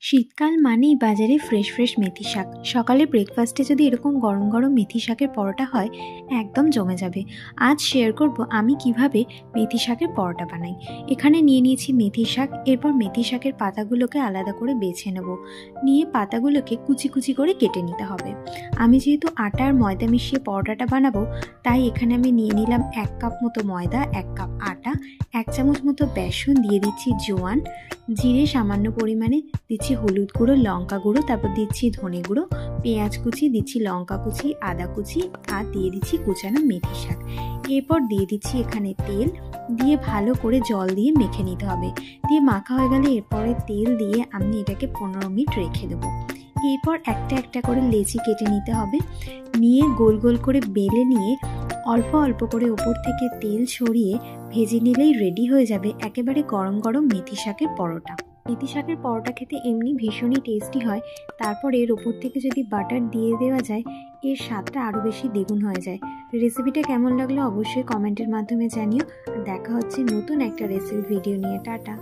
শীতকাল মানেই বাজারে ফ্রেশ ফ্রেশ মেথি শাক। সকালে ব্রেকফাস্টে যদি এরকম গরম গরম মেথি শাকের পরোটা হয়, একদম জমে যাবে। আজ শেয়ার করব আমি কিভাবে মেথি শাকের পরোটা বানাই। এখানে নিয়ে নিয়েছি মেথি শাক। এরপর মেথি শাকের পাতাগুলোকে আলাদা করে বেছে নেব। নিয়ে পাতাগুলোকে কুচি কুচি করে কেটে নিতে হবে। আমি যেহেতু আটা আর ময়দা মিশিয়ে পরোটাটা বানাবো, তাই এখানে আমি নিয়ে নিলাম 1 কাপ মতো ময়দা, 1 কাপ আটা, 1 চামচ মতো বেসন, দিয়ে দিচ্ছি জোয়ান, জিরে সামান্য পরিমাণে, দিচ্ছি হলুদ গুঁড়ো, লঙ্কা গুঁড়ো, তারপর দিচ্ছি ধনে গুঁড়ো, পেঁয়াজ কুচি, দিচ্ছি লঙ্কা কুচি, আদা কুচি, আর দিয়ে দিচ্ছি কুচানো মেথি শাক। এরপর দিয়ে দিচ্ছি এখানে তেল, দিয়ে ভালো করে জল দিয়ে মেখে নিতে হবে। দিয়ে মাখা হয়ে গেলে এরপরে তেল দিয়ে আমি এটাকে 15 মিনিট রেখে দেবো। এরপর একটা একটা করে লেচি কেটে নিতে হবে। নিয়ে গোল গোল করে বেলে নিয়ে অল্প অল্প করে ওপর থেকে তেল ছড়িয়ে ভেজে নিলেই রেডি হয়ে যাবে একেবারে গরম গরম মেথি শাকের পরোটা। মেথি শাকের পরোটা খেতে এমনি ভীষণই টেস্টি হয়। তারপর এর ওপর থেকে যদি বাটার দিয়ে দেওয়া যায়, এর স্বাদটা আরও বেশি দ্বিগুণ হয়ে যায়। রেসিপিটা কেমন লাগলো অবশ্যই কমেন্টের মাধ্যমে জানিও। আর দেখা হচ্ছে নতুন একটা রেসিপি ভিডিও নিয়ে। টাটা।